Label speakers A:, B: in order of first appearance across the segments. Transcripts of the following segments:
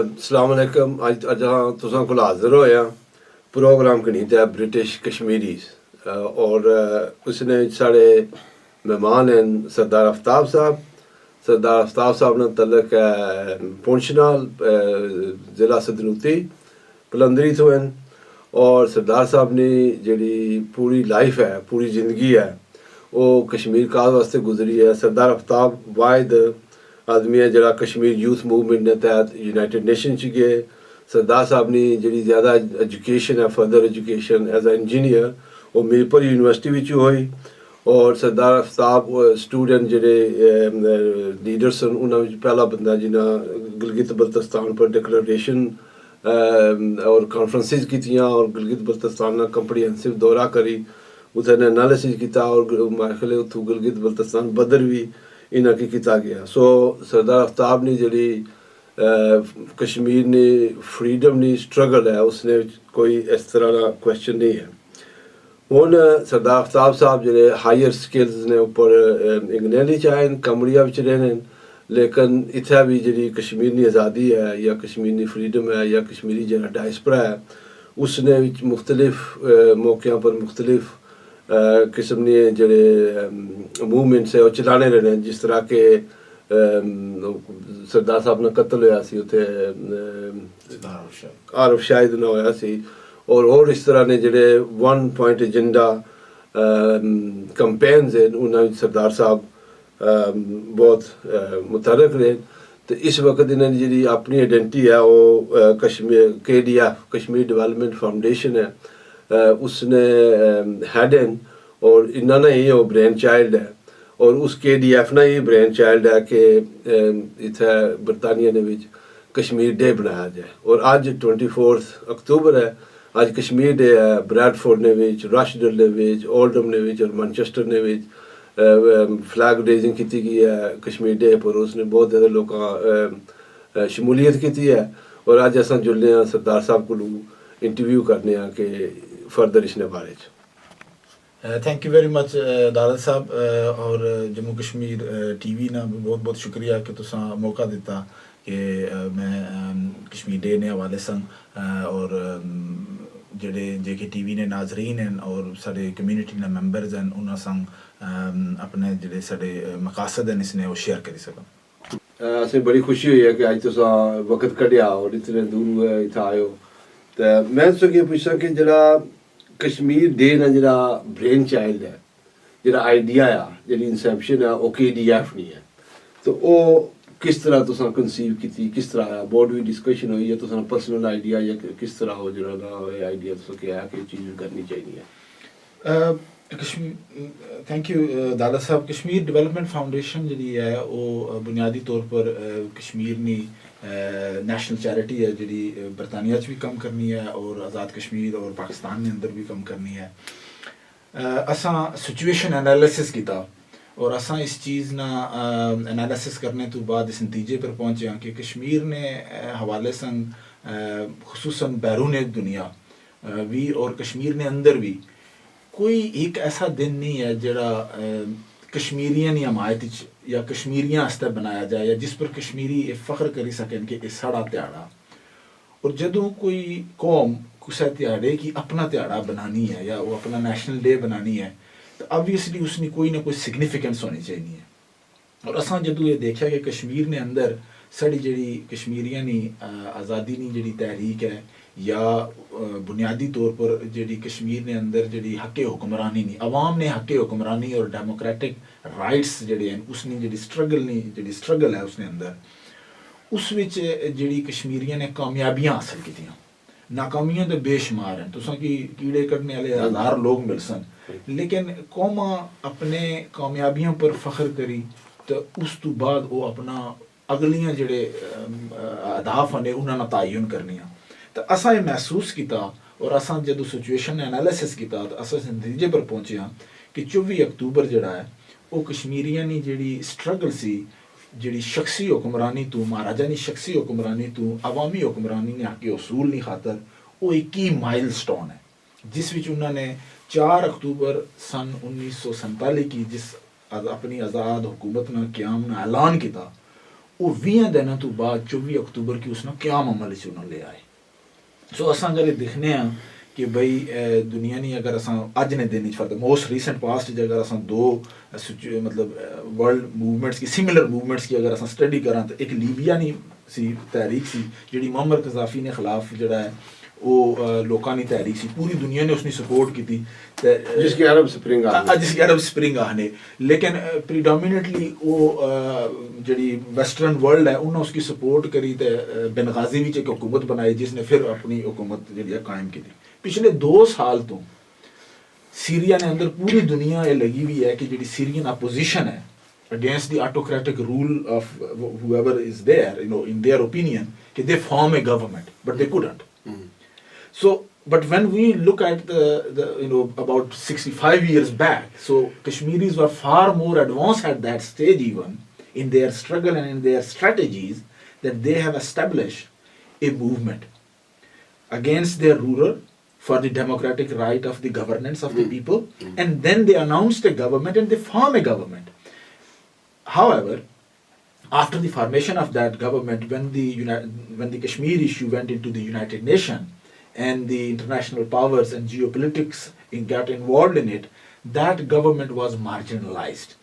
A: अस्सलाम वालेकुम। अज तुसां कोल हाजिर होया प्रोग्राम कनी ते ब्रिटिश कश्मीरीज और उसने साढ़े मेहमान हैं सरदार आफ्ताब साहब। सरदार आफ्ताब साहब ने तलक है पुंछ नाल, ज़िला सदनूती कलंदरी तो हैं। और सरदार साहब ने जी पूरी लाइफ है, पूरी जिंदगी है, वो कश्मीर काज वास्ते गुजरी है। सरदार आफ्ताब वाहिद आदमी है जरा कश्मीर यूथ मूवमेंट के तहत यूनाइटेड नेशन च गए। सरदार साहब ने जी ज़्यादा एजुकेशन है, further education as a engineer वो मीरपुर यूनिवर्सिटी में हुई। और सरदार आफ्ताब स्टूडेंट जोड़े लीडर्स सन उन्होंने पहला बंदा जिन्हें गिलगित बल्तिस्तान पर डिक्लेरेशन और कॉन्फ्रेंसिस की और गिलगित बल्तिस्तान का कंप्रीहेंसिव दौरा करी, उत्थे एनालिसिस किया और मेरे ख्याल उतों गिलगित बल्तिस्तान बदर भी इन्हें की किया गया। सो सरदार आफ्ताब ने जी कश्मीर ने फ्रीडम ने स्ट्रगल है उसने कोई इस तरह का क्वेश्चन नहीं है। हुन सरदार आफ्ताब साहब जो हायर स्किल्स ने उपर इंग्लैंड आए कमरिया रहे, लेकिन इत्थे भी जी कश्मीर की आज़ादी है या कश्मीर की फ्रीडम है या कश्मीरी जो डायस्परा है उसने मुख्तलिफ मौक़ों पर मुख्तलिफ किस्म के जोड़े मूवमेंट्स है वो चलाने रहे हैं। जिस तरह के सरदार साहब ने कत्ल होया सी उत्थे आरफ शाहिद ने होया सी और इस तरह ने जोड़े 1 पॉइंट एजेंडा कैंपेन्स हैं उन्होंने सरदार साहब बहुत मुतहरक रहे। तो इस वक्त इन्हें जी अपनी आइडेंटिटी है वो Kashmir KDF Kashmir development foundation है उसने हेड हैं और इन्होंने ही वो ब्रेन चाइल्ड है और उस KDF ना ही ब्रेन चाइल्ड है कि इत्थे बरतानिया ने कश्मीर डे बनाया जाए। और अज 24 अक्तूबर है, अज कश्मीर डे है। ब्रैडफोर्ड ने रशडल ने ओल्डहम ने और मैनचेस्टर ने फ्लैग रेजिंग की गई है कश्मीर डे पर, उसने बहुत ज़्यादा लोग शमूलियत की है। और अज अस जुड़ने सरदार साहब को इंटरव्यू करने कि फर्दर इसने बारे।
B: थैंक यू वेरी मच दालत साहब और जम्मू कश्मीर TV ना बहुत बहुत शुक्रिया कि तुसा मौका दिता कि मैं कश्मीर डे ने हवाले सन और जेडे जेके TV ने नाजरीन हैं और साढ़े कम्यूनिटी ने मैंबर्स हैं उन्होंने संग अपने जेडे साढ़े मकासद हैं इसने वो शेयर करी सकन।
A: असें बड़ी खुशी हुई है कि अज तुसा वक्त कढ़िया और इतने दूर इत्थे आयो। तो मैं तुसें पुछां कि जरा कश्मीर डे ना जरा ब्रेन चाइल्ड है, जरा आइडिया आ जी इंसैप्शन है वो KDF नहीं है, तो वो किस तरह तुसा कंसीव की, किस तरह आया? बोर्ड भी डिस्कशन हुई या तुसा पर्सनल आइडिया या किस तरह हो जरा ना आइडिया तुसा क्या है कि चीज़ करनी चाहिए?
B: Kashmir thank you Dada Saheb. Kashmir development foundation जी है वो बुनियादी तौर पर कश्मीर नी नेशनल चैरिटी है जी बरतानिया भी कम करनी है और आज़ाद कश्मीर और पाकिस्तान के अंदर भी कम करनी है। असा सिचुएशन एनालिसिस किया और असा इस चीज़ ना एनालिसिस करने तो बाद इस नतीजे पर पहुँचे हैं कि कश्मीर ने हवाले संग खुसूसन बैरून दुनिया भी और कश्मीर ने अंदर भी कोई एक ऐसा दिन नहीं है जरा कश्मीरियन की हमायत या कश्मीरियां आस्ते बनाया जाए या जिस पर कश्मीरी फख्र करी सकें कि इस साड़ा ध्याड़ा। और जदों कोई कौम कुछ ध्याड़े की अपना ध्याड़ा बनानी है या वो अपना नेशनल डे बनानी है तो ऑब्वियसली उसने कोई ना कोई सिग्निफिकेंस होनी चाहिए। और असा जदों ये देखा कि कश्मीर ने अंदर साड़ी जी कश्मीरियां नी आज़ादी नी जी तहरीक है या बुनियादी तौर पर जी कश्मीर ने अंदर जी हक़े हुक्मरानी नहीं अवाम ने हक़े हुक्मरानी और डेमोक्रेटिक राइट्स जड़े हैं उसने जी स्ट्रगल है उसने अंदर उस विच जी कश्मीरियों ने कामयाबियां हासिल की। नाकामियां तो बेशुमार हैं, तुसा की कीड़े कटने वाले 1000 लोग मिल सन, लेकिन कौमा अपने कामयाबियों पर फख्र करी तो उस तो बाद वो अपना अगलियां जड़े अहदाफ ने उन्होंने तयन करनियां। तो असा ये महसूस किया और असा जो सिचुएशन एनालिसिस किया तो अस नतीजे पर पहुंचे हाँ कि 24 अक्तूबर जड़ा है वो कश्मीरियों की जी स्ट्रगल सी जी शख्सी हुक्मरानी तो महाराजा की शख्सी हुक्मरानी तो अवामी हुक्मरानी ने हक़ उसूल नहीं खातर वो एक ही माइल स्टोन है जिस विच उन्होंने 4 अक्तूबर सन 1947 की जिस अपनी आज़ाद हुकूमत ने क्याम ने ऐलान किया वो 20 दिनों तो बाद 24 अक्तूबर की उसने क्या अमल च उन्होंने ले आए। सो असां अगर ये दिखने कि भाई दुनिया नहीं अगर असां अज ने दिन for the most recent past अगर असां दो मतलब वर्ल्ड मूवमेंट्स की सिमिलर मूवमेंट्स की अगर असां स्टडी करां तो एक लीबिया नहीं सी तहरीक सी जिहड़ी मुअम्मर कज़ाफ़ी ने खिलाफ जिहड़ा है वो लोकां दी तहरीक सी, पूरी दुनिया ने उसकी सपोर्ट की थी
A: जिसकी अरब
B: स्प्रिंग आखने, लेकिन प्रीडोमिनेटली वो जिहड़ी वेस्टर्न वर्ल्ड है उन्होंने उसकी सपोर्ट करी तो बेनगाजी विच एक हुकूमत बनाई जिसने फिर अपनी हुकूमत जिहड़ी कायम की थी। पिछले 2 साल तो सीरिया ने अंदर पूरी दुनिया ये लगी हुई है कि जिहड़ी सीरियन अपोजिशन है against the autocratic rule of whoever is there, you know, in their opinion, that they form a government, but they couldn't. So, but when we look at the you know, about 65 years back, so Kashmiris were far more advanced at that stage even in their struggle and in their strategies, that they have established a movement against their ruler for the democratic right of the governance of the people, and then they announced a government and they form a government. However, after the formation of that government, when the Kashmir issue went into the United Nations and the international powers and geopolitics got involved in it, that government was marginalized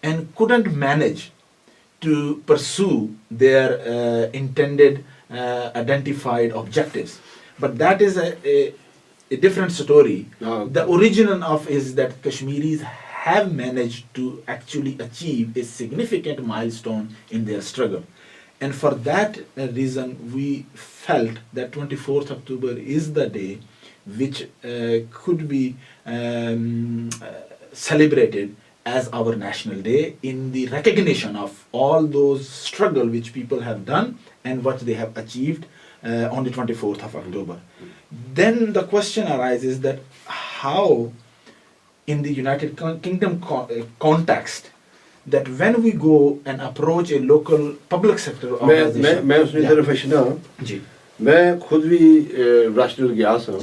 B: and couldn't manage to pursue their intended identified objectives. But that is a different story. The origin of is that Kashmiris have managed to actually achieve a significant milestone in their struggle. And for that reason, we felt that 24th October is the day which could be celebrated as our national day in the recognition of all those struggle which people have done and what they have achieved on the 24th of October. Then the question arises that how in the United Kingdom context, that when we go and approach a local public sector organization,
A: मैं उसमें तरफ फशना
B: जी
A: मैं खुद भी राष्ट्रीय गया सा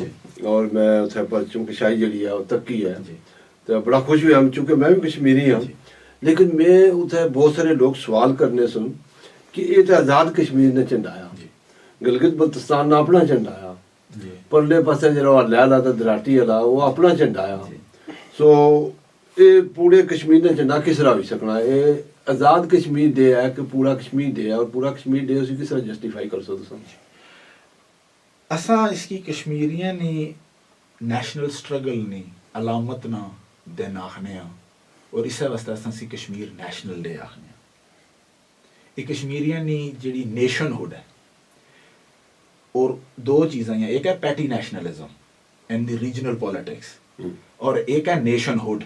A: और मैं उसे पर चूंकि शाही जड़ी है और तक की है तो बड़ा खुश हुआ हम चूंकि मैं भी कश्मीरी हूँ लेकिन मैं उसे बहुत सारे लोग सवाल करने सुन कि ये तो आज़ाद कश्मीर ने झंडाया गिलगित बल्तिस्तान ने अपना झंडाया परले पासे जरा लैला तो दराटी वाला वो अपना झंडाया सो ये पूरे कश्मीर ने झंडा किस तरह हो सकना ये आज़ाद कश्मीर डे है कि पूरा कश्मीर डे है और पूरा कश्मीर डे उसे किस तरह जस्टिफाई कर सकते
B: असा इसकी कश्मीरियां ने नेशनल स्ट्रगल ने अलामत ना दिन आखने और इस वास्ते असी कश्मीर नेशनल डे आखने ये कश्मीरियां ने जिहड़ी नेशनहुड है और दो चीज़ां हैं एक है petty nationalism and the regional politics और एक है नेशनहुड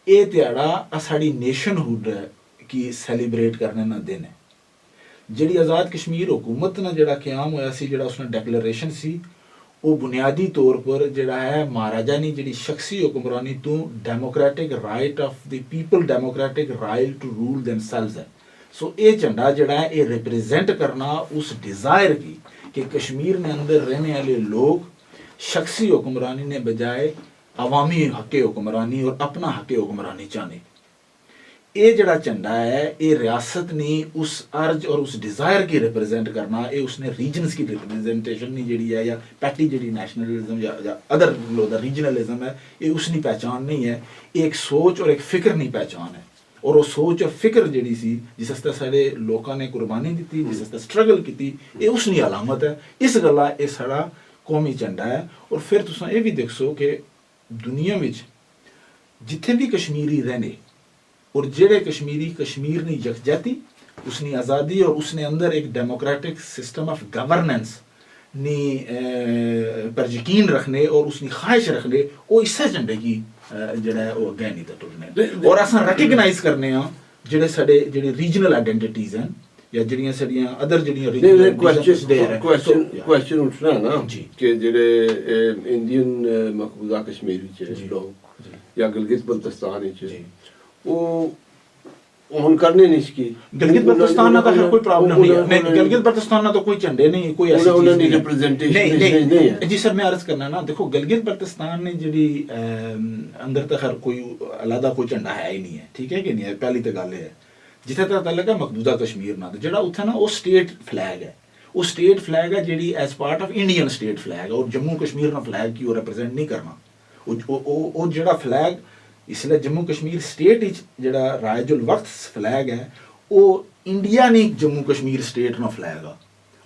B: ये त्याड़ा साड़ी नेशनहुड की सैलीब्रेट करने ना दिन है जिहड़ी आज़ाद कश्मीर हुकूमत ना जिहड़ा क़याम होया सी जिहड़ा उसने डिक्लेरेशन सी वो बुनियादी तौर पर जिहड़ा है महाराजा ने जिहड़ी शख्सी हुक्मरानी तो democratic right of the people democratic right to rule themselves है सो ये झंडा जिहड़ा है ये रिप्रेजेंट करना उस डिज़ायर की कि कश्मीर ने अंदर रहने वाले लोग शख्सी हुक्मरानी ने बजाय अवामी हक़ हुक्मरानी और अपना हक़ हुक्मरानी चाहने ये जड़ा झंडा है ये रियासत ने उस अर्ज और उस डिज़ायर की रिप्रेजेंट करना ये उसने रीजन्स की रिप्रेजेंटेशन नहीं जी है या पैटी जी नेशनलिज्म या अदर द रीजनलिज्म है ये उसकी पहचान नहीं है ये एक सोच और एक फिक्र नहीं पहचान है और वो सोच और फिक्र जी सी जिस हस्ते सारे लोगों ने कुर्बानी दी जिस हस्ते स्ट्रगल की ये उसकी अलामत है इस गल्ला ये साड़ा कौमी झंडा है। और फिर तुम ये भी देखो कि दुनिया में जिथे भी कश्मीरी रहने और जेड़े कश्मीरी कश्मीर ने यकजहती उसकी आज़ादी और उसने अंदर एक डेमोक्रेटिक सिस्टम ऑफ गवर्नेंस ने पर यकीन रखने और उसकी ख्वाहिश रखने वो इस झंडे की जड़ा है वो अगे नहीं टुटने और अस रिकग्नाइज करने जेड़े साडे जेड़े रीजनल आइडेंटिटीज हैं या जड़ियां साडियां अदर जड़ियां रीजनल
A: क्वेश्चन उठना ना कि जेड़े इंडियन मकबूजा कश्मीर विच लोग या गिलगित बल्तिस्तान विच वो ऑन करने नहीं की
B: गिलगित बल्तिस्तान ना तो कोई प्रॉब्लम नहीं है गिलगित बल्तिस्तान ना तो कोई झंडे नहीं कोई ऐसी चीज नहीं
A: रिप्रेजेंटेशन नहीं है जी
B: सर मैं अर्ज करना ना देखो गिलगित बल्तिस्तान ने जी अंदर तो खैर कोई अलग कोई झंडा है ही नहीं है ठीक है कि नहीं है पहली तो गल है ਜਿੱਥੇ ਤੱਕ ਤਾਲੁਕ ਹੈ ਮਕਬੂਜ਼ਾ ਕਸ਼ਮੀਰ ਨਾਲ, ਜਿਹੜਾ ਉੱਥੇ ਨਾ ਉਹ ਸਟੇਟ ਫਲੈਗ ਹੈ, ਉਹ ਸਟੇਟ ਫਲੈਗ ਹੈ ਜਿਹੜੀ as part of Indian state flag ਹੈ, ਔਰ ਜੰਮੂ ਕਸ਼ਮੀਰ ਨਾਲ ਫਲੈਗ ਕੀ ਉਹ ਰਿਪਰੈਜ਼ੈਂਟ ਨਹੀਂ ਕਰਨਾ। ਉਹ ਜਿਹੜਾ ਫਲੈਗ इसलिए जम्मू कश्मीर स्टेट ਜਿਹੜਾ ਰਾਜੁਲ ਵਕਤ ਫਲੈਗ ਹੈ ਉਹ ਇੰਡੀਆ ਨਹੀਂ ਜੰਮੂ ਕਸ਼ਮੀਰ ਸਟੇਟ ਨਾਲ ਫਲੈਗ ਆ,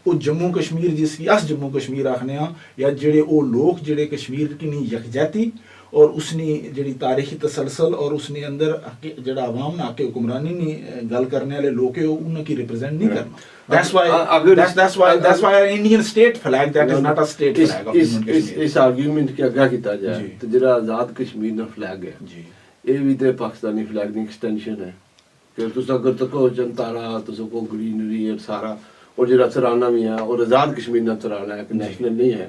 B: ਉਹ ਜੰਮੂ ਕਸ਼ਮੀਰ ਜਿਸ की अस जम्मू कश्मीर आखने या ਜਿਹੜੇ ਉਹ ਲੋਕ ਜਿਹੜੇ कश्मीर की नहीं यकजहती और उसने ਜਿਹੜੀ ਤਾਰੀਖੀ तसलसल और उसने अंदर ਜਿਹੜਾ आवाम ना आके हुक्मरानी नहीं गल करने वाले लोग है उन्हें की रिप्रेजेंट नहीं करना। That's why Indian state flag that is not a state flag of Indian Kashmir।
A: इस आर्गूमेंट के अग्गा किया जाए तो ਜਿਹੜਾ आजाद कश्मीर ਦਾ ਫਲੈਗ ਹੈ ਜੀ ਇਹ ਵੀ ਤੇ ਪਾਕਿस्तानी ਫਲੈਗ ਦੀ ਐਕਸਟੈਂਸ਼ਨ ਹੈ ਕਿ ਤੁਸੀਂ ਅਗਰ ਤੱਕੋ ਜਨਤਾਰਾ ਤੁਸੀਂ ਕੋ ਗ੍ਰੀਨਰੀ ਹੈ ਸਾਰਾ और जो तराना भी है और आज़ाद कश्मीर ना तराना है नेशनल नहीं है।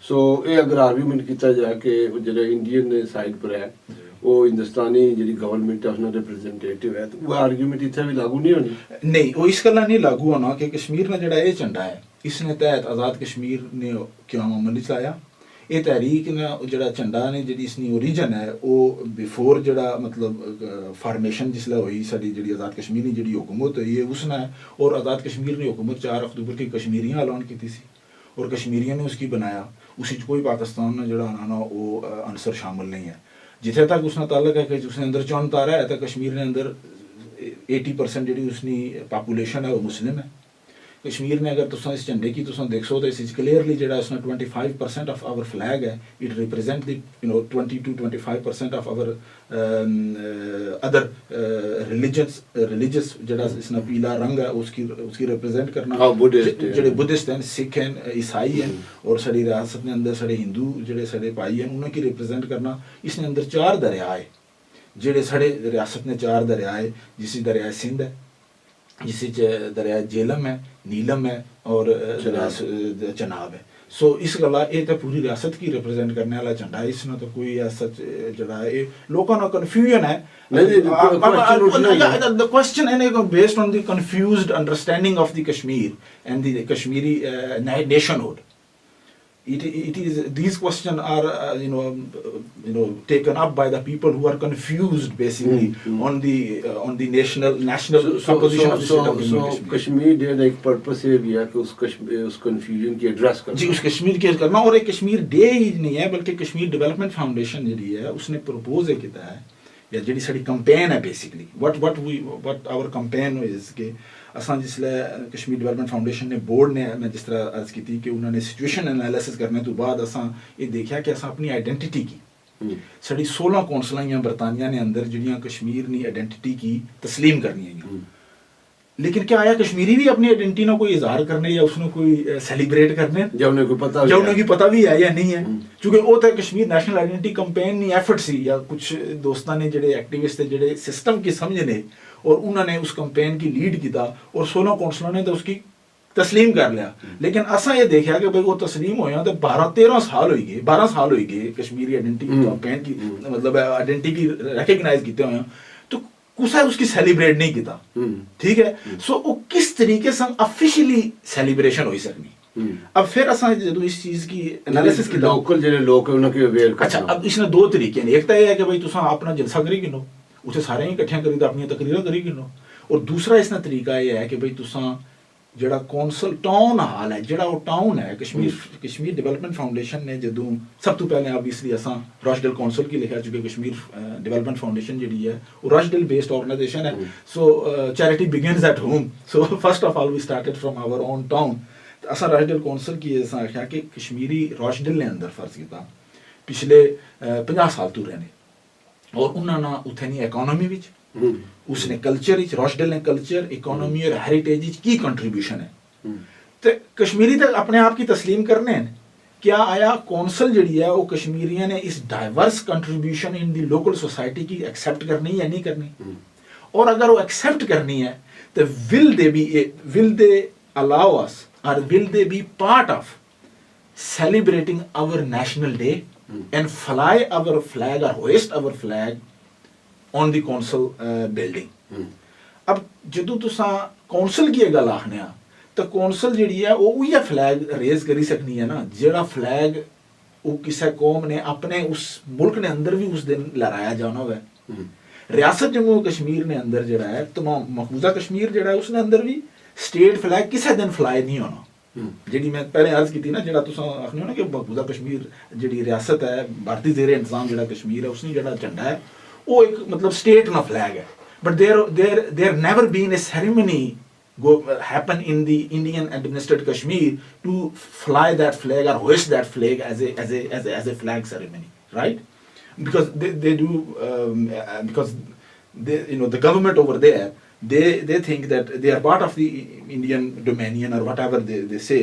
A: सो ये अगर आर्गूमेंट किया जाए कि जो इंडियन साइड पर है वो हिंदुस्तानी जी गवर्नमेंट है उसने रिप्रेजेंटेटिव है तो वो आर्गूमेंट इतना भी लागू नहीं होनी।
B: नहीं वो इस गल्ला नहीं लागू होना कि कश्मीर में जो ये झंडा है इसने तहत आज़ाद कश्मीर ने क्यों अमल चलाया। ये तहरीक ने जो झंडा ने जी इसकी ओरीजन है वो बिफोर जो मतलब फार्मेशन जिसलै हुई साड़ी जी आज़ाद कश्मीर की जी हुकूमत हुई है उसने और आज़ाद कश्मीर ने हुकूमत 4 अक्तूबर की कश्मीरियाँ ऐलान की थी और कश्मीरियों ने उसकी बनाया, उस कोई पाकिस्तान ने जो ना वो अंसर शामिल नहीं है। जिथे तक उसका ताल्लुक है कि उसने अंदर चुन तारा है तो कश्मीर ने अंदर 80% जी उसकी पापूलेशन है वो मुस्लिम है। कश्मीर ने अगर तुम इस झंडे की तुम देखो तो इस क्लियरली जो उसने 25% ऑफ आवर फ्लैग है it represent the 20 to 25% of our other religious जो इसने पीला रंग है उसकी रिप्रेजेंट करना जो बुद्धिस्ट हैं सिख हैं ईसाई हैं और साड़ी रियासत ने अंदर साढ़े हिंदू जो साढ़े भाई हैं उन्होंने की रिप्रेजेंट करना। इसने अंदर 4 दरिया है जोड़े साढ़े रियासत ने 4 दरिया है जिस दरिया सिंध है जिस दरिया झेलम है नीलम है और चनाब है। सो इस गल्ला ये तो पूरी रियासत की रिप्रेजेंट करने वाला झंडा है, इसमें तो कोई ऐसा जड़ा है लोगों का कन्फ्यूजन है। The question is based on the confused understanding of the Kashmir and the Kashmiri nationhood. It is these questions are taken up by the people who are confused basically on the national composition of the state of Kashmir।
A: Kashmir day का एक purpose ये भी है कि उस confusion की address करना
B: जी, उस कश्मीर के करना। और एक कश्मीर डे ही नहीं है बल्कि कश्मीर डेवलपमेंट फाउंडेशन जी है उसने प्रपोज किया है या जी साड़ी कंपेन है basically what our campaign is कि असां जिसले कश्मीर डेवलपमेंट फाउंडेशन ने बोर्ड ने मैं जिस तरह अर्ज की थी कि उन्होंने सिचुएशन एनालिसिस करने तो बाद असां ये देखा कि असां अपनी आइडेंटिटी की साड़ी 16 कौंसलां बरतानिया ने अंदर जिहड़ियां कश्मीर नी आइडेंटिटी की तस्लीम करनी है। लेकिन क्या आया कश्मीरी भी अपनी आइडेंटिटी ना कोई इजहार करने या उसने कोई सेलिब्रेट करने या उन्हें पता भी है या नहीं है, क्योंकि वो तो कश्मीर नेशनल आइडेंटिटी कंपेन नी एफर्ट सी या कुछ दोस्तों ने जेडे एक्टिविस्ट थे जेडे सिस्टम की समझने और उन्होंने उस कंपेन की लीड किया और 16 कौंसलों ने तो उसकी तस्लीम कर लिया। लेकिन असा ये देखा कि भाई वो तस्लीम होया तो 12 साल हो गए कश्मीरी आइडेंटिटी कंपेन की मतलब आइडेंटिटी रिकग्नाइज किते हुए तो कुछ उसकी सेलिब्रेट नहीं किया। ठीक है, सो वो किस तरीके से ऑफिशियली सेलिब्रेशन हो सकनी। अब फिर असा जो इस चीज की एनालिसिस की
A: लोकल जो लोग हैं उनके अवेयर करना।
B: अच्छा, अब इसने 2 तरीके हैं। एक तो ये है कि भाई तुसा अपना जलसा करी गिनो उसे सारे ही इकट्ठियां करी अपनी तकरीरें करी गिनो, और दूसरा इसका तरीका यह है कि भाई तुसा जड़ा कौंसल टाउन हाल है जड़ा वो टाउन है कश्मीर डेवलपमेंट फाउंडेशन ने जो सब तो पहले ऑब्वियसली असा रॉशडेल कौंसल की लिखा चुके कश्मीर डेवलपमेंट फाउंडेशन जी है वो रॉशडेल बेस्ड ऑर्गेनाइजेशन है। So charity begins at home, so first of all we started from our own town. असा रॉशडेल कौंसल की असा आख्या कि कश्मीरी रॉशडेल ने अंदर फर्ज किया पिछले 50 साल तो रहने और उन्होंने उत्थे इकोनॉमी विच उसने कल्चर रॉशडेल ने कल्चर इकोनॉमी और हेरिटेज की कंट्रीब्यूशन है तो कश्मीरी तक अपने आप की तस्लीम करने हैं। क्या आया कौंसल जी है वो कश्मीरियों ने इस diverse contribution in the local society की एक्सेप्ट करनी या नहीं करनी, और अगर वो एक्सेप्ट करनी है तो will they allow us or will they be part of celebrating our national day and fly our flag or hoist our flag on the council building। अब जदों तुसा council की गल आखने तो council जिहड़ी है वो उही flag raise करी सकनी है ना जेड़ा flag वो किसी कौम ने अपने उस मुल्क ने अंदर भी उस दिन लहराया जाना है। रियासत जम्मू कश्मीर ने अंदर जड़ा है तमाम मकबूजा कश्मीर जड़ा है उसने अंदर भी स्टेट फ्लैग किसी दिन फ्लाई नहीं होना। जी मैं पहले अर्ज की थी ना जड़ा तुम आखने हो ना कि मकबूजा कश्मीर जी रियासत है भारतीय ज़ेर इंतजाम जड़ा कश्मीर है उसने जड़ा झंडा है वो एक मतलब स्टेट ना फ्लैग है but there never been a ceremony happen in the Indian administered Kashmir to fly that flag or hoist that flag as a flag ceremony, right? Because they do because they, you know, the government over there they think that they are part of the Indian dominion or whatever they say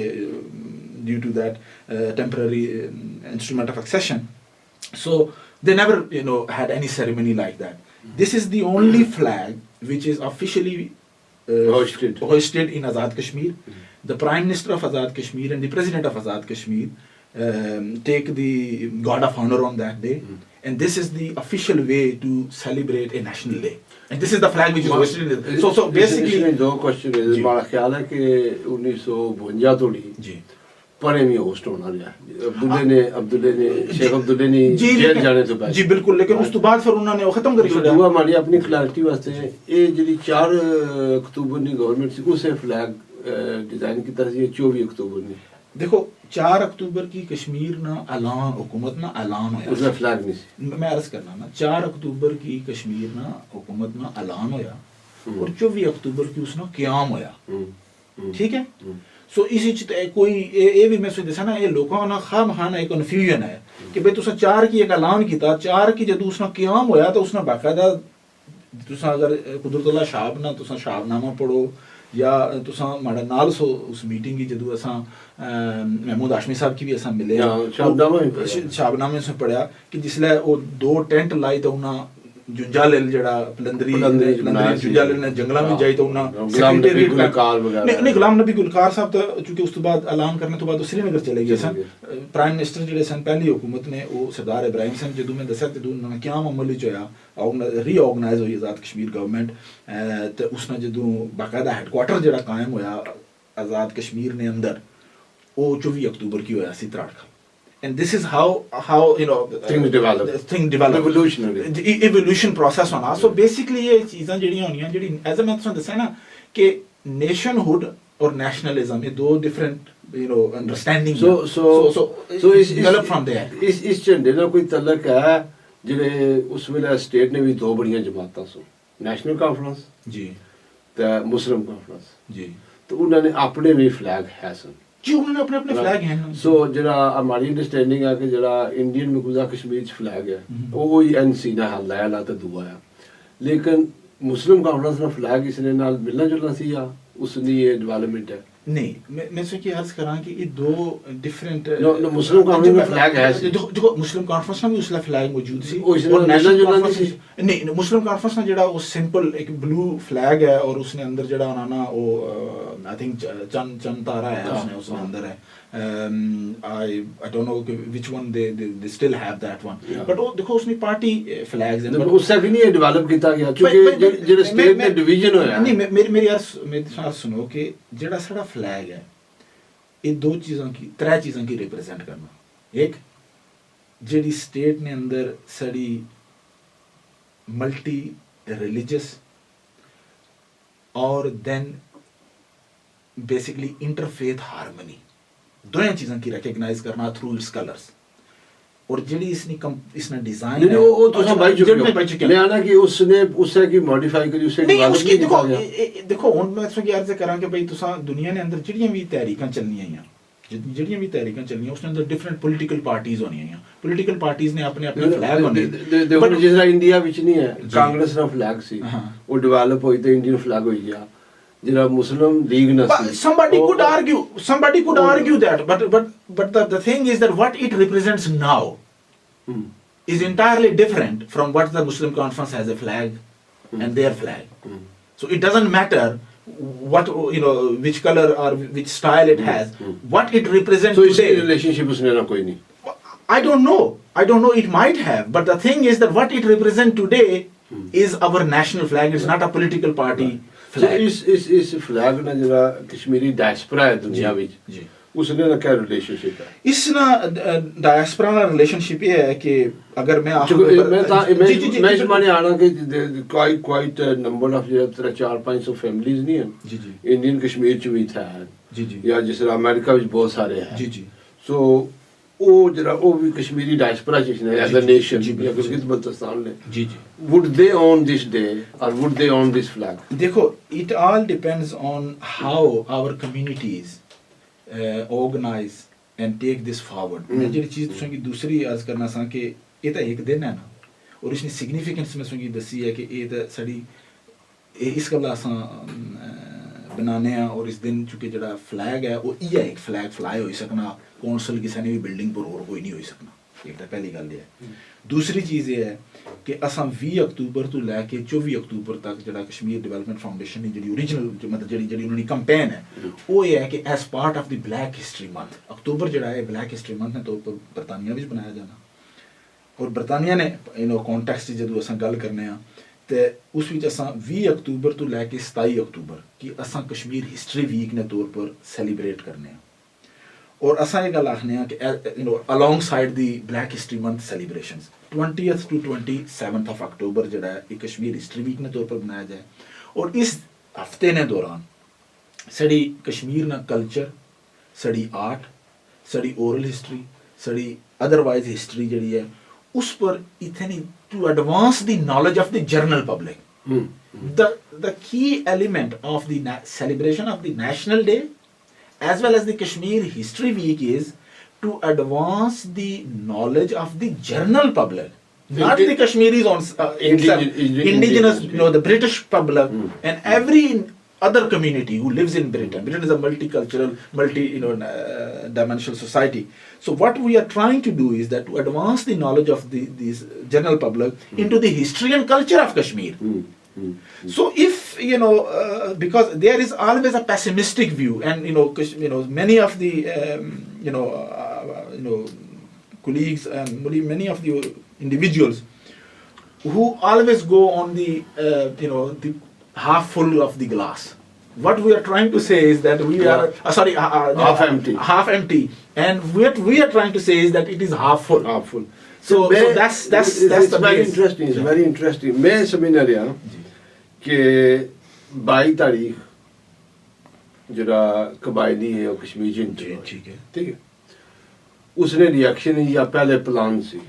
B: due to that temporary instrument of accession. So they never, you know, had any ceremony like that. This is the only flag which is officially hoisted in Azad Kashmir. The Prime Minister of Azad Kashmir and the President of Azad Kashmir take the guard of honor on that day, and this is the official way to celebrate a national day. And this is the flag which is hoisted. So basically,
A: दो question है हमारा ख्याल है कि 1952 तोड़ी जी परे में host होना लिया अब्दुल्ले ने शेख अब्दुल्ले ने जेल जाने तो पहले
B: जी बिल्कुल, लेकिन उस तो बाद फिर उन्होंने वो खत्म कर दिया।
A: दुआ मारी अपनी क्लैरिटी वास्ते ये जी 4 अक्टूबर ने गवर्नमेंट से उसे फ्लैग डिजाइन की तरह से 24 अक्टूबर ने
B: देखो 4 अक्टूबर की कश्मीर ना ऐलान हुकूमत ना ऐलान होया
A: उसमें फ्लैग नहीं
B: मैं अर्ज करना ना 4 अक्टूबर की कश्मीर ना हुकूमत ना ऐलान होया और 24 अक्टूबर की उसना क़याम होया, ठीक है। सो इस कोई ये भी मैं दसा ना ये लोगों ना खाम खाना एक कन्फ्यूजन है कि भाई तुसा 4 की एक ऐलान किया 4 की जदों उसना क़याम होया तो उसना बाकायदा तुसा अगर कुदरतुल्लाह शाब ना तुसा शाबनामा पढ़ो या तुसा माड़ा नाल सो उस मीटिंग की जदों असा महमूद हाशमी साहब की भी असा मिले शाबनामे से पढ़िया कि जिसले वो 2 टेंट लाई तो उन्हें जुंजालेल जड़ा पलंदरी जुंजालेल ने जंगला में जाई तो उन्हें सेक्रेटरी नहीं गुलाम नबी गुलकार साहब तो चूंकि उस तो बाद ऐलान करने तो बाद श्रीनगर चले गए सन प्राइम मिनिस्टर जेडे सन पहली हुकूमत ने वो सरदार इब्राहिम सन जदों में दसा जदों उन्होंने क्या अमल विच होया रीऑर्गेनाइज हुई आज़ाद कश्मीर गवर्नमेंट तो उसने जदों बाकायदा हैडक्वार्टर जड़ा कायम होया आज़ाद कश्मीर ने अंदर वो 24 अक्टूबर की होया सी त्राड़ and this is how you know
A: things develop
B: evolution process होना। so basically ये चीज़ां जड़ियां होनियां जड़ी as मैं तुहानू दस्या ना कि nationhood और nationalism ये दो different you know understanding so is develop from there
A: इस झंडे ना कोई तलक है जिहड़े उस वेले स्टेट ने भी 2 बड़ियां जमातां सो नेशनल कॉन्फ्रेंस
B: जी
A: ते मुस्लिम कॉन्फ्रेंस
B: जी तो
A: उन्होंने अपने भी फ्लैग है सन
B: जी उन्होंने अपने अपने फ्लैग हैं।
A: सो जरा हमारी अंडरस्टैंडिंग है कि जरा इंडियन मकबूजा कश्मीर फ्लैग है वो एनसी ना हल है ला तो दुआ है लेकिन मुस्लिम कॉन्फ्रेंस ना फ्लैग इसने नाल मिलना जुलना सी या उसने ये डेवलपमेंट है
B: नहीं मैं से की अर्ज करा कि ये 2 डिफरेंट
A: नो मुस्लिम कॉन्फ्रेंस में फ्लैग है
B: देखो मुस्लिम कॉन्फ्रेंस में भी उसला फ्लैग मौजूद सी और नेशनल कॉन्फ्रेंस नहीं मुस्लिम कॉन्फ्रेंस में जड़ा वो सिंपल एक ब्लू फ्लैग है और उसने अंदर जड़ा ना वो आई थिंक चंद तारा है उसने अंदर है I don't know which one they still have that one but वो देखो उसने पार्टी फ्लैग्स हैं
A: but उससे भी नहीं डेवलप किया गया क्योंकि जो स्टेट में डिवीजन होया
B: नहीं मेरी यार सुनो कि जड़ा साडा फ्लैग है ये 2 चीज़ों की 3 चीज़ों की रिप्रेजेंट करना एक जेडी स्टेट ने अंदर साड़ी मल्टी रिलीजियस और देन बेसिकली इंटरफेथ हार्मनी दोनों चीज़ों की रिकॉग्नाइज करना थ्रू इट्स कलर्स और जेडी इसने डिजाइन है
A: वो तो सब भाई चुके मैं आना कि उससे की मॉडिफाई करी उससे डेवलप नहीं किया गया
B: देखो हुन मैं इसमें अर्ज करा कि भाई तुसा दुनिया ने अंदर जेडियां भी तहरीकां चलनियां हैं जेडियां भी तहरीकां चलनियां उसने अंदर डिफरेंट पॉलिटिकल पार्टीज होनी हैं पॉलिटिकल पार्टीज ने अपने अपने फ्लैग होने
A: देखो जिस तरह इंडिया विच नहीं है कांग्रेस ना फ्लैग सी वो डेवलप होई तो इंडियन फ्लैग होई गया जरा मुस्लिम लीग ना
B: somebody could argue that but the thing is that what it represents now is entirely different from what the Muslim conference has a flag and their flag so it doesn't matter what you know which color or which style it has what it represents
A: so
B: today
A: relationship उसने ना कोई नहीं
B: I don't know it might have but the thing is that what it represents today is our national flag it's not a political party
A: इस flag ना जरा Kashmiri diaspora है दुनिया विच उसने ना क्या रिलेशनशिप है
B: इस ना डायस्पोरा ना रिलेशनशिप ये है कि अगर मैं
A: मैं माने आना कि क्वाइट नंबर ऑफ 400-500 फैमिलीज नहीं है
B: जी जी
A: इंडियन कश्मीर च भी था
B: जी जी
A: या जिस तरह अमेरिका ਵਿੱਚ बहुत सारे हैं
B: जी जी
A: सो ਉਹ ਜਿਹੜਾ ਉਹ ਵੀ ਕਸ਼ਮੀਰੀ ਡਾਇਸਪੋਰਾ ਚ ਨੇ ਐਜ਼ ਅ ਨੇਸ਼ਨ ਜਾਂ ਗਿਲਗਿਤ ਬਲਤਿਸਤਾਨ ਨੇ
B: जी जी
A: would they own this day or would they own this flag
B: देखो it all depends on how our communities organize and take this forward मैं ਜਿਹੜੀ ਚੀਜ਼ ਤੁਸੀਂ ਕੀ ਦੂਸਰੀ ਅਰਜ਼ ਕਰਨਾ ਸਾਂ ਕਿ ਇਹ ਤਾਂ ਇੱਕ ਦਿਨ ਹੈ ਨਾ ਔਰ ਇਸਦੀ ਸਿਗਨੀਫੀਕੈਂਸ ਮੈਂ ਤੁਹਾਨੂੰ ਦੱਸੀ ਹੈ ਕਿ ਇਹ ਤਾਂ ਸਾਡੀ ਇਸ ਗੱਲ ਅਸਾਂ बनाने हैं और इस दिन चूंकि जड़ा फ्लैग है वो इ'यै एक फ्लैग फ्लाई हो सकना कौंसल किसी ने भी बिल्डिंग पर और कोई नहीं हो सकना एक तो पहली गल है दूसरी चीज़ ये है कि असां 20 अक्तूबर तो लैके 24 अक्तूबर तक जड़ा कश्मीर डेवलपमेंट फाउंडेशन की जी ओरिजिनल मतलब जी उन्होंने कैंपेन है वो ये है कि as part of the black history month अक्तूबर जड़ा है ब्लैक हिस्टरी मंथ ने तौर पर बरतानिया भी बनाया जाना और बरतानिया ने कॉन्टैक्स्ट जो असां गल करने ते उस विच असां 20 अक्तूबर तो लैके 27 अक्तूबर कि असां कश्मीर हिस्टरी वीक ने तौर पर सेलिब्रेट करने और असां ये गल आखने कि along side the black history month celebrations 20th to 27th of अक्टूबर जड़ा है कश्मीर हिस्टरी वीक ने तौर पर बनाया जाए और इस हफ्ते ने दौरान साड़ी कश्मीर ना culture sari art sari oral history sari otherwise history जड़ी है उस पर इतनी to advance the knowledge of the general public the key element of the celebration of the national day as well as the Kashmir history week is to advance the knowledge of the general public not the Kashmiris on indigenous the British public and every other community who lives in Britain is a multicultural dimensional society so what we are trying to do is that to advance the knowledge of these general public into the history and culture of Kashmir so if because there is always a pessimistic view and many of the colleagues and many of the individuals who always go on the the half full of the glass what we are trying to say is that we are half empty and what we are trying to say is that it is half full so that's the
A: very interesting it's very interesting मैं समझ रहा कि 22 तारीख जरा कबायली है और कश्मीर
B: ठीक है
A: उसने रिएक्शन या पहले प्लान से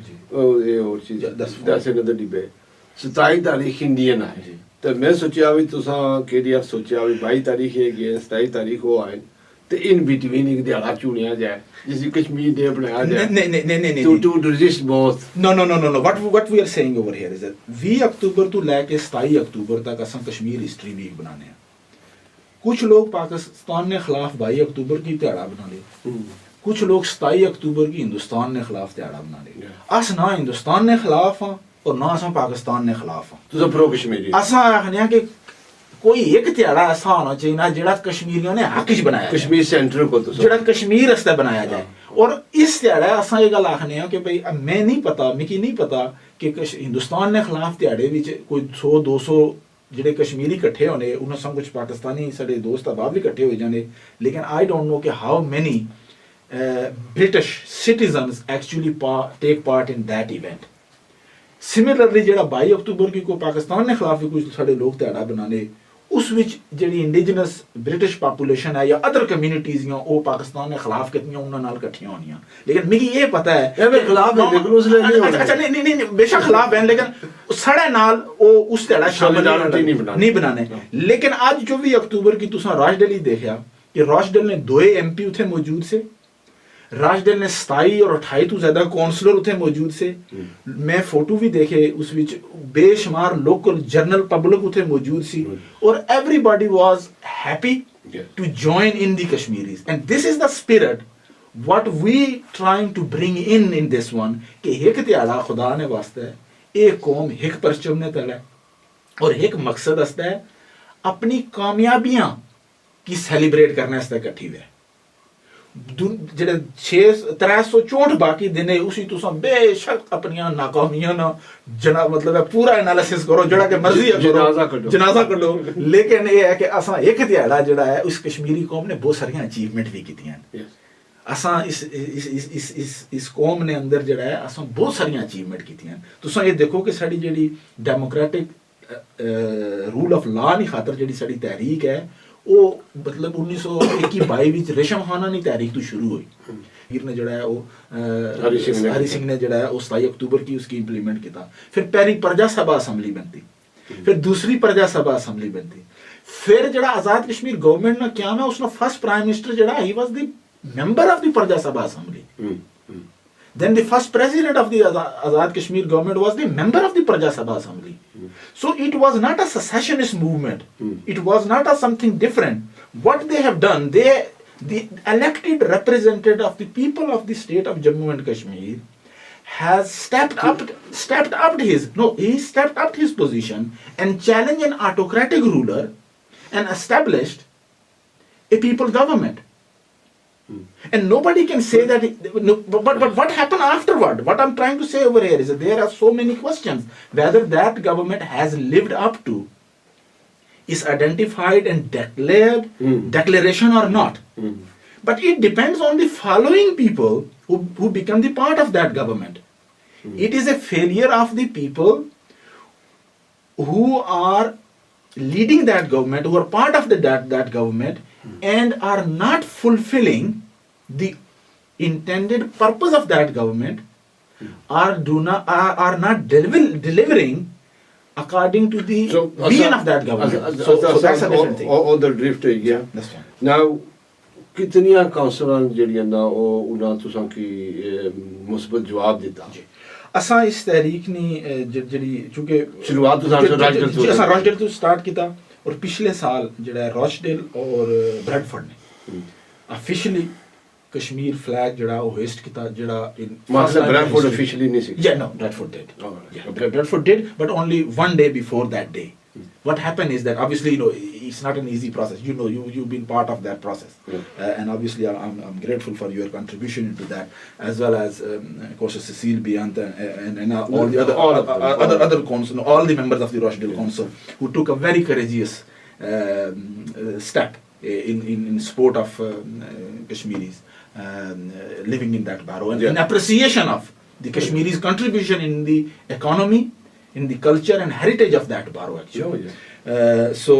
A: और चीज that's another debate 27 तारीख इंडियन है तो मैं सोचा भी तुसा KDF सोचा भी 22 तारीख है कि 27 तारीख को आए तो इन बिटवीन एक दिहाड़ा चुनिया जाए जिसे कश्मीर डे बनाया जाए नहीं to resist both
B: no what we are saying over here is that 20 अक्टूबर तो लेके 27 अक्टूबर तक असां कश्मीर हिस्ट्री वीक बनाने हैं कुछ लोग पाकिस्तान ने खिलाफ 22 अक्टूबर की दिहाड़ा बना ले कुछ लोग 27 अक्टूबर की हिंदुस्तान ने खिलाफ दिहाड़ा बना ले अस ना हिंदुस्तान ने खिलाफ हां और ना असां पाकिस्तान ने खिलाफ हां
A: तुसा प्रो कश्मीरी
B: असां आखने कि कोई एक दिहाड़ा ऐसा होना चाहिए ना जेड़ा कश्मीरियों ने हक च बनाया
A: कश्मीर सेंटर को तो
B: जेड़ा कश्मीर रस्ते बनाया जाए और इस दिहाड़ा असां ये गल आखने कि भाई मैं नहीं पता मिकी नहीं पता कि हिंदुस्तान ने खिलाफ दिहाड़े विच कोई 100-200 जेडे कश्मीरी इकट्ठे होने उन्हें सब कुछ पाकिस्तानी साडे दोस्त अहबाब भी इकट्ठे हो जाने लेकिन आई डोंट नो कि how many British citizens actually take part in that event similarly जेड़ा 22 अक्टूबर की को पाकिस्तान ने खिलाफ भी कुछ साडे लोग दिहाड़ा बनाने उस विच जेडी इंडिजिनस ब्रिटिश पॉपुलेशन है या अदर कम्युनिटीज या वो पाकिस्तान ने खिलाफ कितनियां उन्हां नाल इकट्ठियां होनियां लेकिन मिगी ये पता है
A: ये खिलाफ है लेकिन उसले नहीं
B: अच्छा नहीं बेशक खिलाफ है लेकिन साडे नाल वो उस दिहाड़ा शामिल नहीं बनाने लेकिन आज 24 अक्टूबर की तुसां राजडली देखया कि राजडल ने 2 MP उथे मौजूद से राजडल ने 27 और 28 तो ज्यादा काउंसलर उथे मौजूद से मैं फोटो भी देखे उस विच बेशुमार लोकल जनरल पब्लिक उथे मौजूद सी और everybody was happy to join in the Kashmiris and this is the spirit what we trying to bring in this one कि एक दिहाड़ा खुदा ने वास्ते एक कौम एक परचम ने तले और एक मकसद हस्ता है अपनी कामयाबियां की सेलिब्रेट करने हस्ते इकट्ठी हुए जेडे 364 बाकी दिन है उसी तुसा बेशक अपनी नाकामियां ना जना मतलब है पूरा एनालिसिस करो जड़ा के मर्जी है जनाजा करो लेकिन ये है कि असा एक दिहाड़ा जड़ा है उस कश्मीरी कौम ने बहुत सारी अचीवमेंट भी कीतियां असां इस कौम ने अंदर जेह्ड़ा है असां बहुत सारियां अचीवमेंट कीतियां तुसां ये देखो कि साड़ी जेह्ड़ी डेमोक्रेटिक रूल ऑफ लॉ दी खातर जेह्ड़ी साड़ी तहरीक है वो मतलब 1921-22 विच रेशम खाना दी तहरीक तो शुरू हुई हीर ने जेह्ड़ा है वो हरी सिंह ने जेह्ड़ा है वो 27 अक्टूबर की उसकी इम्प्लीमेंट किया फिर पहली प्रजा सभा असम्बली बनती फिर दूसरी प्रजा सभा असम्बली बनती फिर जेह्ड़ा आज़ाद कश्मीर गवर्नमेंट ने क्या है उसने फर्स्ट प्राइम मिनिस्टर जेह्ड़ा he was the member of the Praja Sabha Assembly. Then the first president of the Azad Kashmir government was the member of the Praja Sabha Assembly. So it was not a secessionist movement. It was not a something different. What they have done, the elected representative of the people of the state of Jammu and Kashmir has stepped up his position and challenged an autocratic ruler and established a people government. And nobody can say that, but what happened afterward? What I'm trying to say over here is that there are so many questions. Whether that government has lived up to is identified and declared declaration or not. But it depends on the following people who become the part of that government. It is a failure of the people who are leading that government, who are part of that government, and are not fulfilling the intended purpose of that government, are not delivering according to the vision of that government. So that's a different thing.
A: All the drift है गया.
B: That's fine.
A: Now कितनियां counsellor ਜਿਹੜੀਆਂ ਨਾ ਉਹ ਉਹਨਾਂ ਤੁਸਾਂ ਕੀ ਮੁਸਬਤ ਜਵਾਬ ਦਿੱਤਾ.
B: असां इस तहरीक ने ਜਿਹੜੀ चूंकि
A: शुरुआत तो
B: असां रॉचडेल तो स्टार्ट किया और पिछले साल जेड़ा रॉचडेल और ब्रेडफोर्ड ने ऑफिशियली कश्मीर फ्लैग जेड़ा वो होस्ट किया जेड़ा इन
A: मतलब ब्रेडफोर्ड ऑफिशियली नहीं सी
B: no, Bradford did. Bradford did, but only one day before that day. What happened is that obviously it's not an easy process. You've been part of that process, and obviously I'm grateful for your contribution into that, as well as of course Cecile Biant and all the other council, all the members of the Rochdale Council who took a very courageous step in support of Kashmiris living in that borough and in appreciation of the Kashmiris' contribution in the economy, in the culture and heritage of that borough actually. So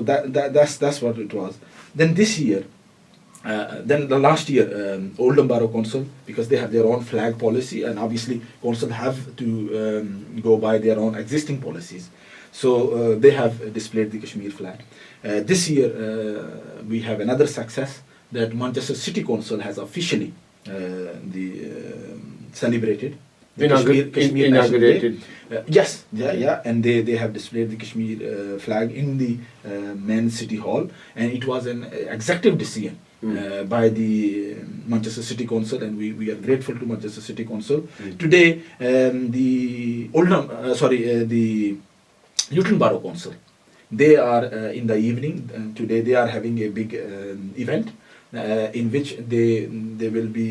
B: that's what it was. Then this year, then the last year, Oldham Borough Council, because they have their own flag policy and obviously council have to go by their own existing policies. So they have displayed the Kashmir flag. This year we have another success that Manchester City Council has officially celebrated the Kashmir
A: inaugurated.
B: Yes, and they have displayed the Kashmir flag in the main city hall, and it was an executive decision by the Manchester City Council, and we are grateful to Manchester City Council. Today, the Luton Borough Council, they are in the evening. Today they are having a big event. In which they will be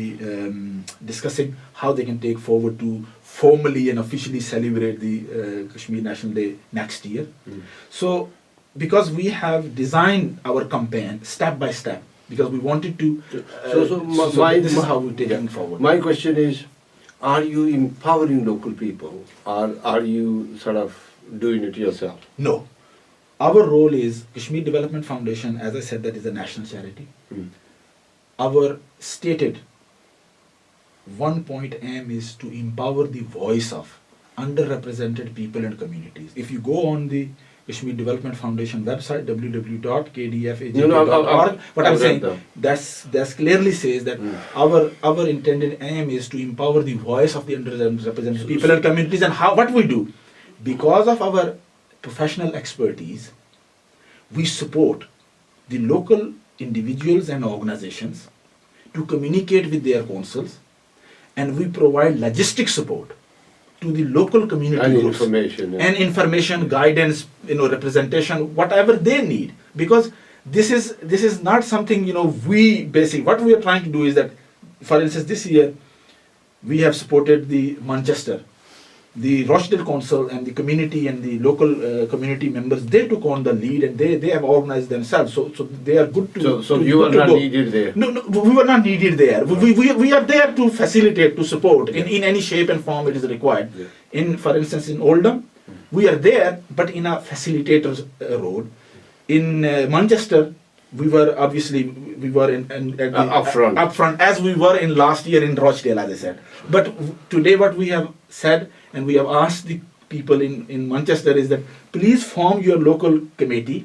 B: discussing how they can take forward to formally and officially celebrate the Kashmir National Day next year. So because we have designed our campaign step by step, because we wanted to this is how we take it forward.
A: My question is, are you empowering local people, or are you sort of doing it yourself?
B: No. Our role is Kashmir Development Foundation, as I said, that is a national charity. Our stated one point aim is to empower the voice of underrepresented people and communities. If you go on the Kashmir Development Foundation website, www.kdf.org, what I'm saying, that's clearly says that our intended aim is to empower the voice of the underrepresented people and communities. And what we do, because of our professional expertise, we support the local individuals and organizations to communicate with their councils, and we provide logistic support to the local community
A: and
B: groups
A: information,
B: guidance, representation, whatever they need. Because this is not something what we are trying to do is that, for instance, this year we have supported the Manchester the Rochdale Council and the community and the local community members, they took on the lead and they have organized themselves. So they are good to.
A: So you are not needed there.
B: No, we were not needed there. We are there to facilitate, to support in any shape and form it is required. Yeah. For instance, in Oldham, we are there, but in a facilitator's role. In Manchester, we were up front as we were in last year in Rochdale, as I said. But today what we have said and we have asked the people in Manchester is that please form your local committee,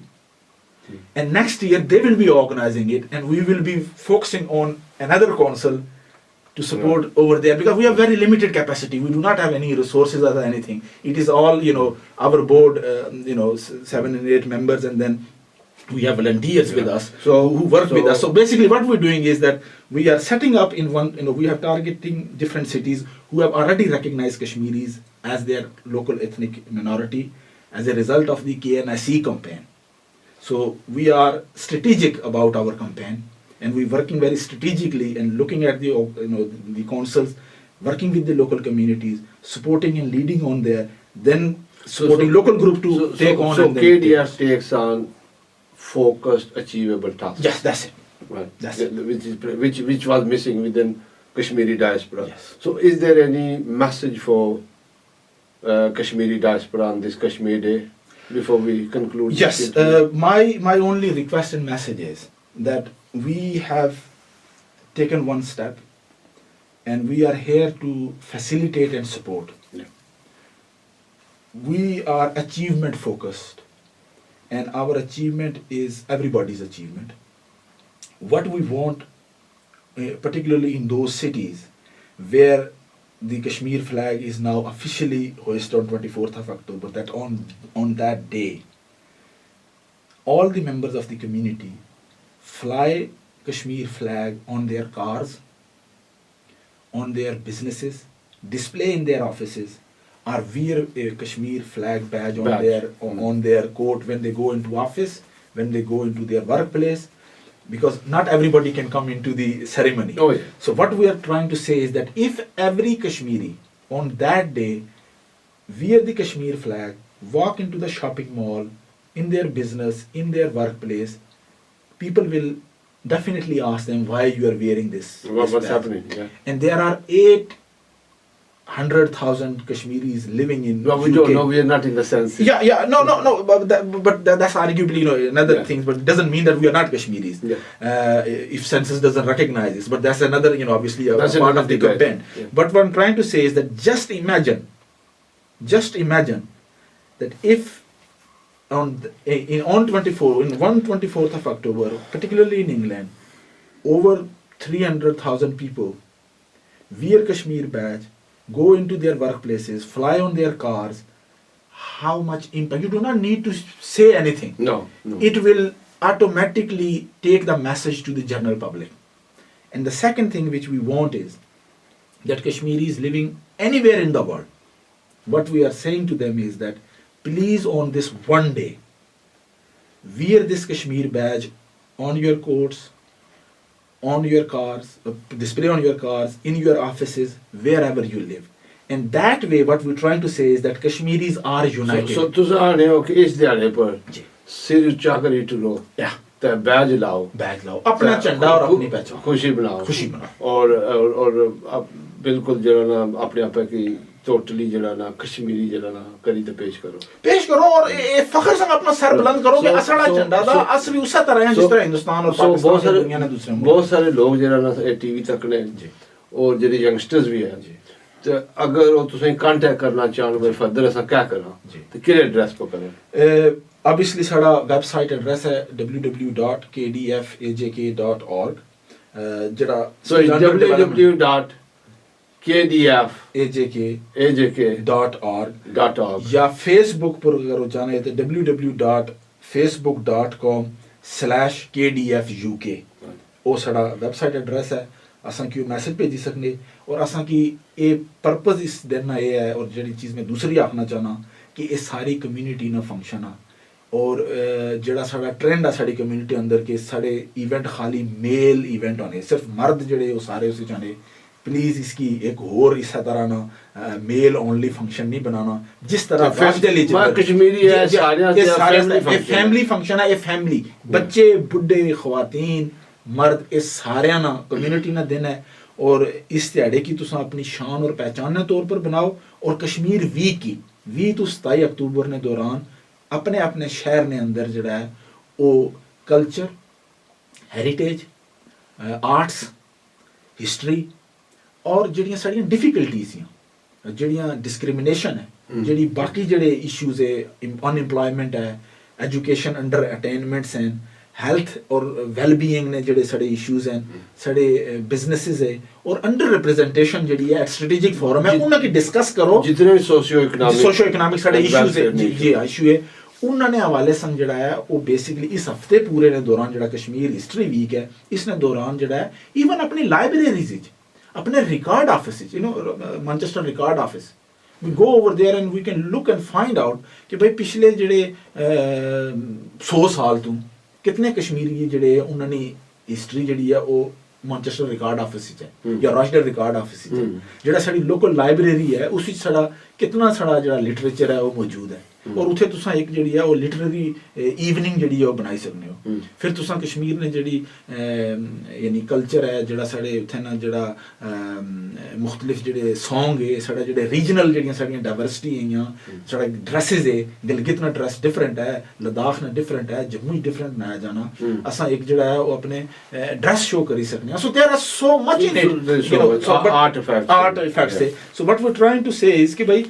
B: and next year they will be organizing it, and we will be focusing on another council to support over there, because we have very limited capacity. We do not have any resources or anything. It is all, our board, 7 and 8 members, and then we have volunteers with us who work with us. So basically what we're doing is that we are setting up in one, we are targeting different cities who have already recognized Kashmiris as their local ethnic minority as a result of the KNSE campaign. So we are strategic about our campaign, and we're working very strategically and looking at the councils, working with the local communities, supporting and leading on there, then supporting local group to take on.
A: So KDF takes on focused, achievable tasks.
B: Yes, that's it.
A: Right.
B: That's it.
A: Which was missing within Kashmiri diaspora.
B: Yes.
A: So is there any message for Kashmiri diaspora on this Kashmir Day before we conclude?
B: Yes. My only request and message is that we have taken one step, and we are here to facilitate and support.
A: Yeah.
B: We are achievement focused, and our achievement is everybody's achievement. What we want, particularly in those cities where the Kashmir flag is now officially hoisted on 24th of October, that on that day, all the members of the community fly Kashmir flag on their cars, on their businesses, display in their offices, or wear a Kashmir flag badge on their coat when they go into office, when they go into their workplace, because not everybody can come into the ceremony.
A: Oh, yeah.
B: So what we are trying to say is that if every Kashmiri on that day wear the Kashmir flag, walk into the shopping mall, in their business, in their workplace, people will definitely ask them why you are wearing this.
A: What's happening? Yeah.
B: And there are 800,000 Kashmiris living in
A: No, we
B: UK.
A: don't know. We are not in the sense.
B: No. But that's arguably another thing. But it doesn't mean that we are not Kashmiris. Yeah. If census doesn't recognize this, but that's another obviously a part of the campaign. Yeah. But what I'm trying to say is that just imagine that if on 24th of October, particularly in England, over 300,000 people wear Kashmir badge, go into their workplaces, fly on their cars, how much impact? You do not need to say anything.
A: No.
B: It will automatically take the message to the general public. And the second thing which we want is that Kashmiris living anywhere in the world, what we are saying to them is that please on this one day, wear this Kashmir badge on your coats, on your cars, display on your cars, in your offices, wherever you live. And that way what we're trying to say is that Kashmiris are united.
A: So ਤੁਸੀਂ ਆਣੇ ਹੋ ਕਿ ਇਸ ਦਿਹਾੜੇ ਪਰ ਸਿਰ ਉੱਚਾ ਕਰੀ ਟੁਰੋ ਤੇ ਬੈਜ ਲਾਓ
B: अपना झंडा और अपनी पहचान
A: खुशी बनाओ और बिल्कुल जरा ना अपने आप की टोटली जरा ना कश्मीरी जरा ना करी ते पेश करो और फखर से अपना सर बुलंद करो कि असला झंडा दा असली उसी तरह है जिस तरह हिंदुस्तान और पाकिस्तान की दुनिया ने दूसरे बहुत सारे लोग जरा ना टीवी तक ने और जेडी यंगस्टर्स भी है तो अगर वो तुसें कांटेक्ट करना चाहन भाई फर्दर ऐसा क्या करना तो किस एड्रेस पर करें
B: obviously साडा वेबसाइट एड्रेस है www.kdfajk.org जरा
A: www.kdfajk.org
B: या फेसबुक पर अगर जाना है तो www.facebook.com/kdfuk वो साडा वेबसाइट एड्रेस है असां की मैसेज भेजी सकने और असां की ये पर्पस इस दिन ना ये है और जेडी चीज़ में दूसरी आखना चाहना कि ये सारी कम्युनिटी ना फंक्शन आ और जेड़ा साडा ट्रेंड आ साडी कम्युनिटी अंदर के साडे इवेंट खाली मेल इवेंट होने सिर्फ मर्द जेड़े वो सारे उसे चाहने प्लीज़ इसकी एक और इस तरह ना मेल ओनली फंक्शन नहीं बनाना जिस तरह
A: कश्मीरी है
B: फैमिली फंक्शन है, ये फैमिली बच्चे बुढ़े ख़वातीन मर्द ये सारे ना कम्यूनिटी ना दिन है। और इस ध्याड़े की तुम अपनी शान और पहचान के तौर पर बनाओ। और कश्मीर वीक की 20 तो 27 अक्तूबर ने दौरान अपने अपने शहर ने अंदर जड़ा है वो कल्चर हैरीटेज आर्ट्स हिस्टरी और जड़ियाँ साड़ियाँ डिफिकल्टीज जड़ियाँ डिस्क्रिमिनेशन है जड़ी बाकी जड़े इश्यूज है अनएम्प्लॉयमेंट है एजुकेशन अंडर अटेनमेंट्स हैं हेल्थ और वेलबीइंग ने जड़े साढ़े इश्यूज हैं साढ़े बिजनेसेस है और अंडर रिप्रेजेंटेशन जड़ी है स्ट्रेटेजिक फोरम है उन्हें की डिस्कस करो जितने
A: सोशियो
B: इकोनॉमिक साढ़े इश्यूज है जी इशू है उन्होंने हवाले संग जड़ा है वो बेसिकली इस हफ्ते पूरे ने दौरान जड़ा कश्मीर हिस्ट्री वीक है इसने दौरान जड़ा है इवन अपनी लाइब्रेरीज अपने record office you know Manchester record office we go over there and we can look and find out कि भाई पिछले जड़े 100 साल तो कितने कश्मीरी जड़े उन्होंने हिस्ट्री जड़ी है वो मैनचेस्टर रिकॉर्ड ऑफिस है या रॉचडेल रिकॉर्ड ऑफिस है जड़ा साड़ी लोकल लाइब्रेरी है उस साड़ा कितना साड़ा जड़ा लिटरेचर है वो मौजूद है और उथे तुसा एक जड़ी है वो लिटरेरी इवनिंग जड़ी है वो बनाई सकते हो। फिर तुसा कश्मीर ने जड़ी यानी कल्चर है जड़ा साढ़े उथे ना जड़ा मुख्तलिफ जड़े सॉन्ग है साढ़ा जड़े रीजनल जड़ियाँ साड़ियाँ डाइवर्सिटी है साढ़ा ड्रेसिस है गिलगित ना ड्रेस डिफरेंट है लद्दाख ना डिफरेंट है जम्मू डिफरेंट बनाया जाना असा एक जड़ा है वो अपने ड्रेस शो करी सकते so there are so much in it art effects है। So what we are trying to say is कि भाई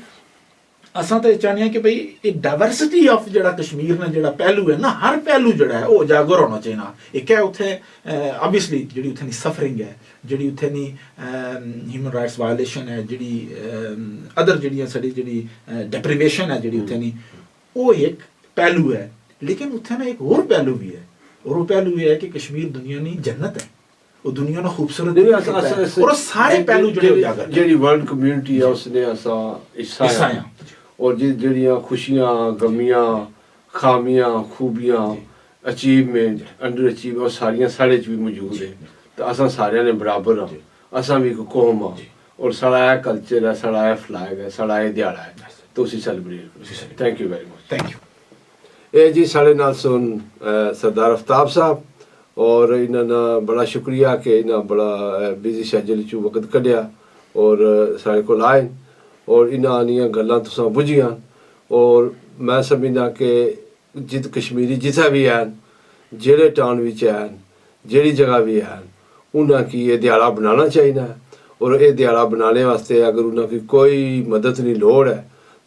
B: असां तो चाहते हैं कि भाई एक डाइवर्सिटी ऑफ जड़ा कश्मीर ने जड़ा पहलू है ना हर पहलू जड़ा है वो उजागर होना चाहिए। एक है उथे ऑब्वियसली जड़ी उथे नी सफरिंग है जड़ी उथे नी ह्यूमन राइट्स वायलेशन है जड़ी अदर जड़ियाँ साड़ी जड़ी डेप्रिवेशन है जड़ी उथे नी वो एक पहलू है लेकिन उथे ना एक और पहलू भी है और वो पहलू ये है कि कश्मीर दुनिया नी जन्नत है वो दुनिया ना खूबसूरत और सारे पहलू जड़े उजागर
A: जड़ी वर्ल्ड कम्युनिटी है उसने ऐसा हिस्सा और जड़ियाँ खुशियाँ गमियाँ खामियाँ खूबियाँ अचीवमेंट अंडर अचीव और सारियाँ साढ़े च भी मौजूद है तो असा सारे ने बराबर हाँ असा भी एक कौम हाँ और साढ़ा कल्चर है साढ़ा फ्लैग है साढ़ा दिहाड़ा है तो उसी सेलिब्रेट करो। Thank you very much.
B: Thank you.
A: ये जी साढ़े नाल सुन सरदार आफ्ताब साहब और इन्होंने बड़ा शुक्रिया कि इन्हें बड़ा बिजी शेड्यूल चू वक्त कढ़िया और साढ़े को आए और इन्हां आनियां गल्लां तुसां बुझियां और मैं समझना कि जित कश्मीरी जित्थै भी हैन जेह्ड़े टाउन विच हैन जेह्ड़ी जगह भी हैन उन्हां की ये ध्याड़ा बनाना चाहिए और ये ध्याड़ा बनाने वास्ते अगर उन्हां की कोई मदद नहीं लोड़ है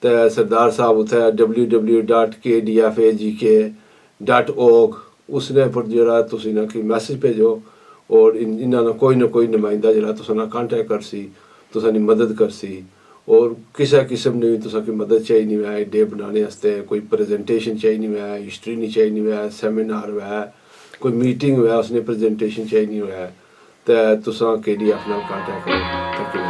A: तो सरदार साहब उत्थै www.kdfagk.org उसने पर जरा तुसीं ना कि मैसेज भेजो और इन्हां ना कोई नुमाइंदा जरा तुसां नाल कांटेक्ट करसी तुसां दी मदद करसी और किसी किस्म ने भी तुसा की मदद चाहिए है डे बनाने वास्ते कोई प्रेजेंटेशन चाहिए है हिस्ट्री नहीं चाहिए है सेमिनार है कोई मीटिंग है उसने प्रेजेंटेशन चाहिए है तो तुसा KDF नाल कांटेक्ट करो। Thank you.